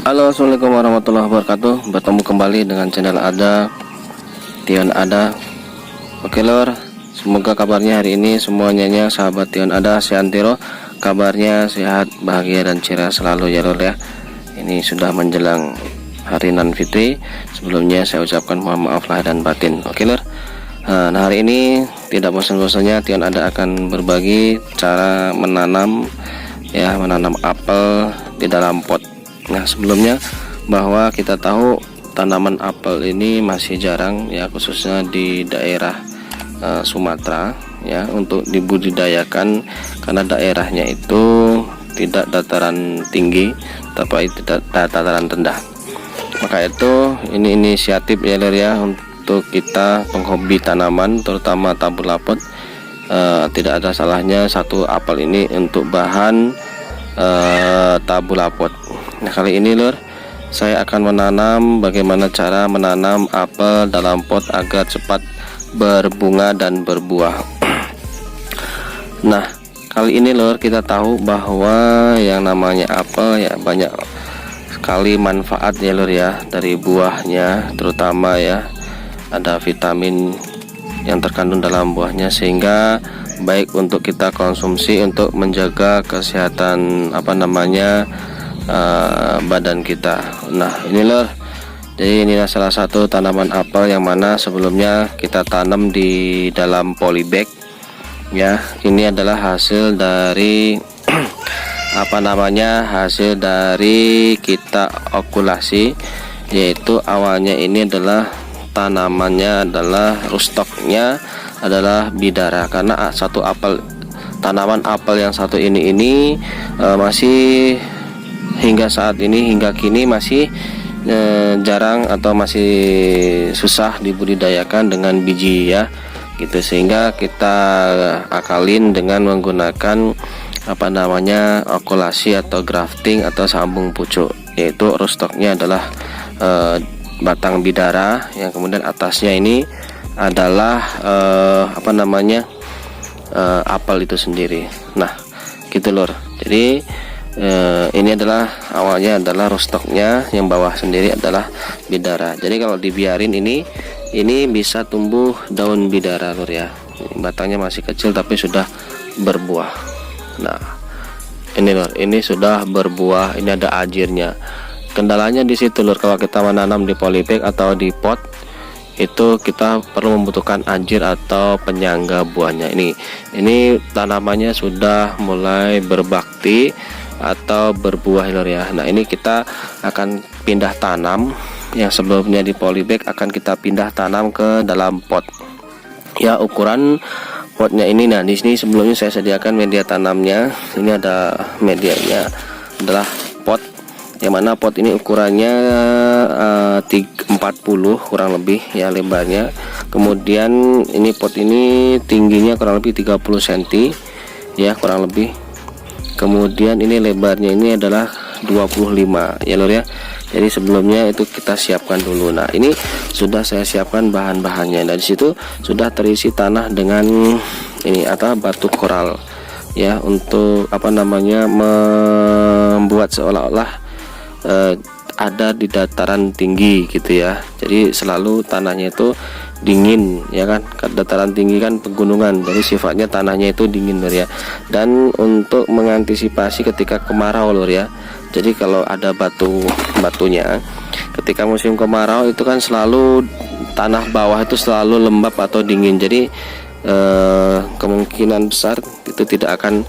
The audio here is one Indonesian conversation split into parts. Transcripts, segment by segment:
Halo, assalamualaikum warahmatullahi wabarakatuh. Bertemu kembali dengan channel Ada Tion Ada. Oke lor, semoga kabarnya hari ini semuanya sahabat Tion Ada seantero, kabarnya sehat, bahagia dan cerah selalu ya lor ya. Ini sudah menjelang hari Nan Fitri. Sebelumnya saya ucapkan mohon maaf lahir dan batin. Oke lor. Nah, hari ini tidak bosan-bosannya Tion Ada akan berbagi cara menanam apel di dalam pot. Nah, sebelumnya bahwa kita tahu tanaman apel ini masih jarang ya, khususnya di daerah Sumatera ya, untuk dibudidayakan karena daerahnya itu tidak dataran tinggi tapi tidak dataran rendah. Maka itu ini inisiatif ya lor ya, untuk kita penghobi tanaman terutama tabula pot, tidak ada salahnya satu apel ini untuk bahan tabula pot. Nah, kali ini lor, saya akan menanam bagaimana cara menanam apel dalam pot agar cepat berbunga dan berbuah. Nah, kali ini lor, kita tahu bahwa yang namanya apel ya banyak sekali manfaat ya lor ya dari buahnya, terutama ya ada vitamin yang terkandung dalam buahnya, sehingga baik untuk kita konsumsi untuk menjaga kesehatan badan kita. Nah, ini lor, jadi inilah salah satu tanaman apel yang mana sebelumnya kita tanam di dalam polybag ya. Ini adalah hasil dari hasil dari kita okulasi, yaitu awalnya ini adalah tanamannya adalah rootstocknya adalah bidara, karena satu tanaman apel yang satu ini masih hingga saat ini, hingga kini masih jarang atau masih susah dibudidayakan dengan biji ya gitu, sehingga kita akalin dengan menggunakan okulasi atau grafting atau sambung pucuk, yaitu rootstocknya adalah batang bidara yang kemudian atasnya ini adalah apel itu sendiri. Nah gitu lor, jadi ini adalah awalnya adalah rootstocknya, yang bawah sendiri adalah bidara. Jadi kalau dibiarin ini bisa tumbuh daun bidara lor ya. Batangnya masih kecil tapi sudah berbuah. Nah ini lor, ini sudah berbuah, ini ada ajirnya. Kendalanya di situ lor, kalau kita menanam di polybag atau di pot itu kita perlu membutuhkan anjir atau penyangga buahnya. Ini tanamannya sudah mulai berbakti atau berbuah lor ya. Nah, ini kita akan pindah tanam, yang sebelumnya di polybag akan kita pindah tanam ke dalam pot ya. Ukuran potnya ini, nah di sini sebelumnya saya sediakan media tanamnya. Ini ada medianya adalah pot, yang mana pot ini ukurannya 40 kurang lebih ya lebarnya. Kemudian ini pot ini tingginya kurang lebih 30 cm ya kurang lebih. Kemudian ini lebarnya ini adalah 25 ya lor ya. Jadi sebelumnya itu kita siapkan dulu. Nah, ini sudah saya siapkan bahan-bahannya. Nah, di situ sudah terisi tanah dengan ini batu koral ya, untuk membuat seolah-olah ada di dataran tinggi gitu ya. Jadi selalu tanahnya itu dingin ya kan, dataran tinggi kan pegunungan, jadi sifatnya tanahnya itu dingin lor ya. Dan untuk mengantisipasi ketika kemarau lor ya, jadi kalau ada batunya ketika musim kemarau itu kan selalu tanah bawah itu selalu lembab atau dingin, jadi kemungkinan besar itu tidak akan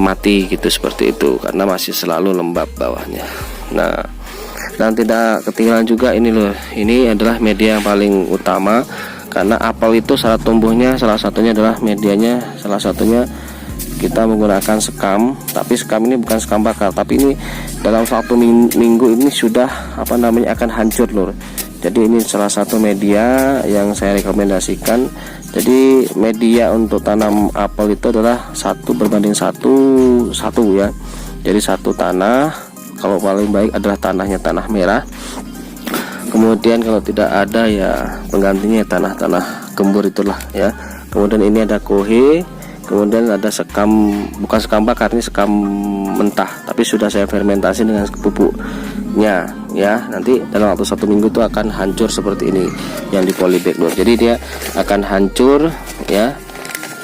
mati gitu, seperti itu, karena masih selalu lembab bawahnya. Nah, dan tidak ketinggalan juga ini loh, ini adalah media yang paling utama, karena apel itu syarat tumbuhnya salah satunya adalah medianya, salah satunya kita menggunakan sekam, tapi sekam ini bukan sekam bakar, tapi ini dalam satu minggu ini sudah akan hancur lur. Jadi ini salah satu media yang saya rekomendasikan. Jadi media untuk tanam apel itu adalah 1:1 ya. Jadi satu tanah, kalau paling baik adalah tanahnya tanah merah. Kemudian kalau tidak ada ya penggantinya tanah-tanah gembur itulah ya. Kemudian ini ada kohe, kemudian ada sekam, bukan sekam bakar, ini sekam mentah, tapi sudah saya fermentasi dengan pupuknya ya. Nanti dalam waktu 1 minggu itu akan hancur seperti ini yang di polybag lur. Jadi dia akan hancur ya,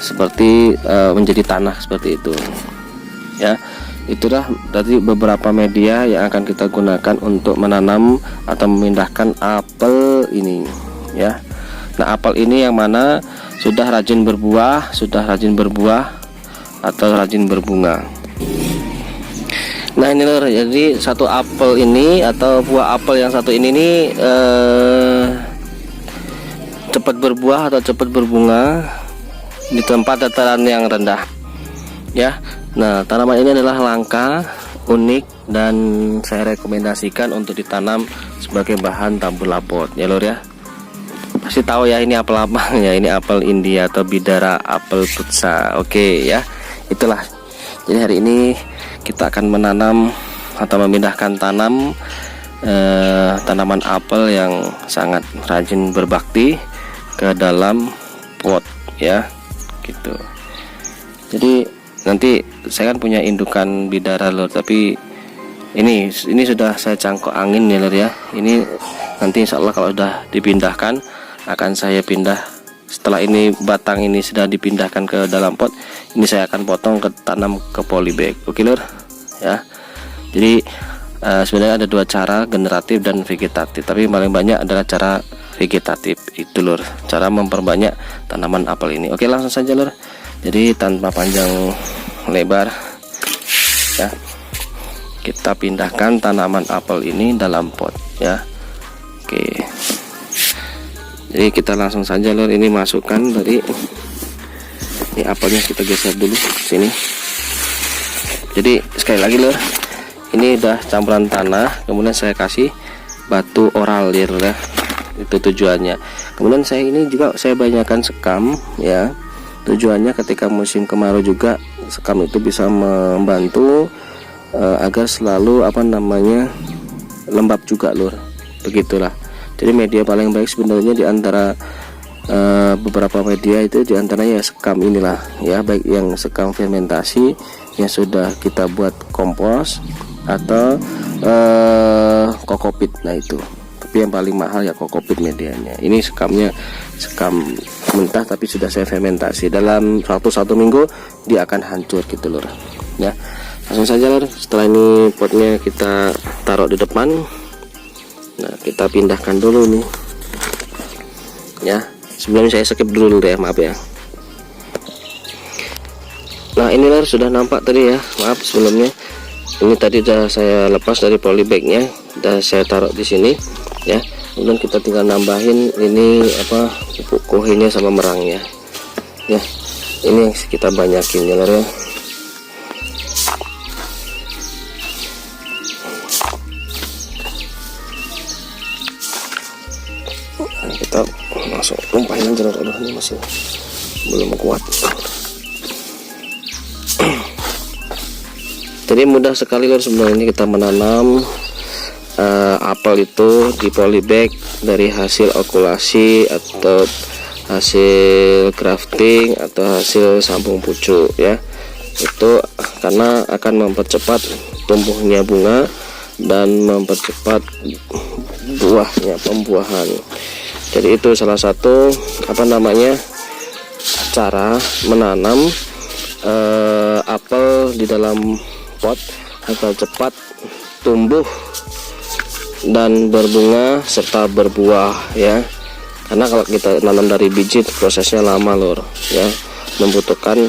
seperti menjadi tanah seperti itu ya. Itulah berarti beberapa media yang akan kita gunakan untuk menanam atau memindahkan apel ini ya. Nah, apel ini yang mana sudah rajin berbuah atau rajin berbunga. Nah ini lor, jadi satu apel ini atau buah apel yang satu ini nih cepat berbuah atau cepat berbunga di tempat dataran yang rendah ya. Nah, tanaman ini adalah langka, unik, dan saya rekomendasikan untuk ditanam sebagai bahan tabur lapot ya lor ya. Pasti tahu ya ini apel apa ya, ini apel India atau Bidara apel putsa. Oke ya, itulah. Jadi hari ini kita akan menanam atau memindahkan tanaman apel yang sangat rajin berbakti ke dalam pot ya, gitu. Jadi nanti saya kan punya indukan Bidara lor, tapi ini sudah saya cangkok angin ya lor ya. Ini nanti insya Allah kalau sudah dipindahkan akan saya pindah. Setelah ini batang ini sudah dipindahkan ke dalam pot, ini saya akan potong tanam ke polybag. Oke lor ya. Jadi sebenarnya ada 2 cara, generatif dan vegetatif, tapi paling banyak adalah cara vegetatif itu lor, cara memperbanyak tanaman apel ini. Oke, langsung saja lor. Jadi tanpa panjang lebar ya, kita pindahkan tanaman apel ini dalam pot ya. Oke, jadi kita langsung saja lor, ini masukkan dari ini apelnya, kita geser dulu sini. Jadi sekali lagi lor, ini udah campuran tanah, kemudian saya kasih batu oral ya lor ya, itu tujuannya. Kemudian saya ini juga saya banyakkan sekam ya, tujuannya ketika musim kemarau juga sekam itu bisa membantu agar selalu lembab juga lur, begitulah. Jadi media paling baik sebenarnya di antara beberapa media itu diantaranya ya sekam inilah ya, baik yang sekam fermentasi yang sudah kita buat kompos atau kokopit. Nah itu, tapi yang paling mahal ya kokopit medianya. Ini sekamnya sekam mentah tapi sudah saya fermentasi, dalam waktu 1 minggu dia akan hancur gitu lur ya. Langsung saja lur, setelah ini potnya kita taruh di depan. Nah, kita pindahkan dulu nih ya. Sebelumnya saya skip dulu deh, maaf ya. Nah ini lur, sudah nampak tadi ya, maaf sebelumnya. Ini tadi sudah saya lepas dari polybagnya, sudah saya taruh di sini ya. Kemudian kita tinggal nambahin ini pupuk kohenya sama merangnya ya. Ini yang kita banyakin ya lor ya. Nah, kita langsung tumpahin aja lor. Aduh, ini masih belum kuat. Jadi mudah sekali lor sebenarnya kita menanam apel itu di polybag dari hasil okulasi atau hasil grafting atau hasil sambung pucuk ya. Itu karena akan mempercepat tumbuhnya bunga dan mempercepat buahnya, pembuahan. Jadi itu salah satu cara menanam apel di dalam pot agar cepat tumbuh dan berbunga serta berbuah ya. Karena kalau kita nanam dari biji itu prosesnya lama lor ya, membutuhkan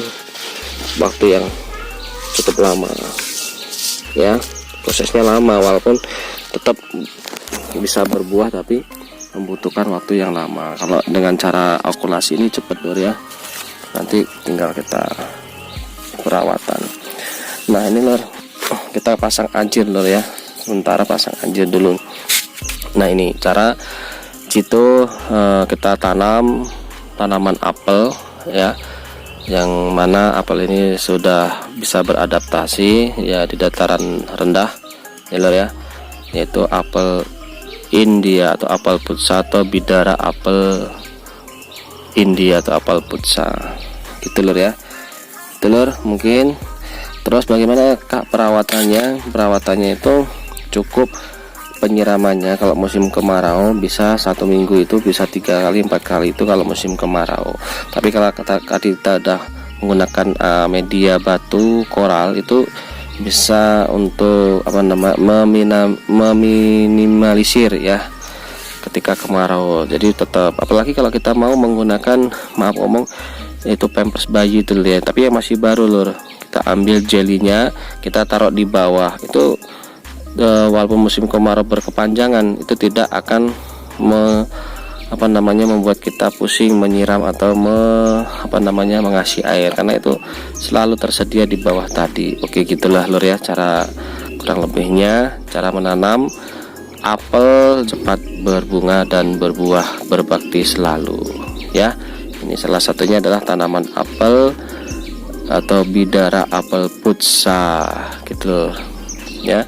waktu yang cukup lama ya, prosesnya lama, walaupun tetap bisa berbuah tapi membutuhkan waktu yang lama. Kalau dengan cara okulasi ini cepat lor ya, nanti tinggal kita perawatan. Nah ini lor, kita pasang anjir lor ya, sementara pasang anjir dulu. Nah ini cara situ kita tanam tanaman apel ya, yang mana apel ini sudah bisa beradaptasi ya di dataran rendah ya lor ya, yaitu apel India atau apel putsa atau bidara apel India atau apel putsa gitu lor ya. Itu lor mungkin. Terus bagaimana kak perawatannya itu cukup penyiramannya. Kalau musim kemarau bisa 1 minggu itu bisa 3 kali 4 kali itu kalau musim kemarau. Tapi kalau kita udah menggunakan media batu koral itu bisa untuk meminimalisir ya ketika kemarau. Jadi tetap, apalagi kalau kita mau menggunakan, maaf ngomong, itu pampers bayi itu ya, tapi yang masih baru lur, kita ambil jelinya, kita taruh di bawah itu, walaupun musim kemarau berkepanjangan itu tidak akan membuat kita pusing menyiram atau mengasih air, karena itu selalu tersedia di bawah tadi. Oke gitulah lur ya, cara kurang lebihnya cara menanam apel cepat berbunga dan berbuah berbakti selalu ya. Ini salah satunya adalah tanaman apel atau bidara apel putsa gitu ya.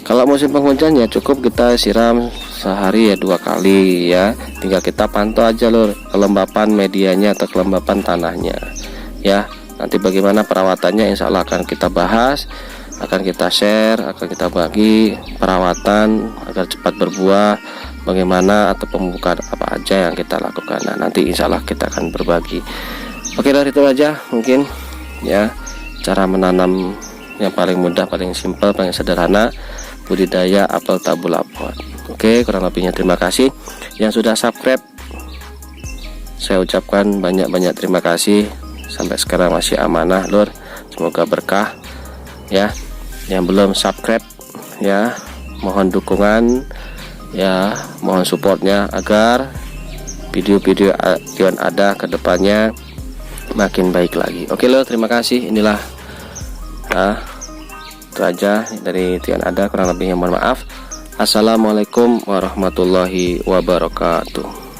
Kalau musim penghujan ya cukup kita siram sehari ya 2 kali ya, tinggal kita pantau aja lur kelembapan medianya atau kelembapan tanahnya ya. Nanti bagaimana perawatannya insya Allah akan kita bahas, akan kita share, akan kita bagi perawatan agar cepat berbuah, bagaimana atau pemupukan apa aja yang kita lakukan. Nah nanti insya Allah kita akan berbagi. Oke lur, itu aja mungkin ya cara menanam yang paling mudah, paling simpel, paling sederhana, budidaya apel tabulapot. Oke, kurang lebihnya terima kasih yang sudah subscribe. Saya ucapkan banyak-banyak terima kasih. Sampai sekarang masih amanah lur, semoga berkah ya. Yang belum subscribe ya, mohon dukungan ya, mohon supportnya agar video-video yang ada ke depannya makin baik lagi. Oke lur, terima kasih. Inilah itu aja dari Tian Ada, kurang lebihnya mohon maaf. Assalamualaikum warahmatullahi wabarakatuh.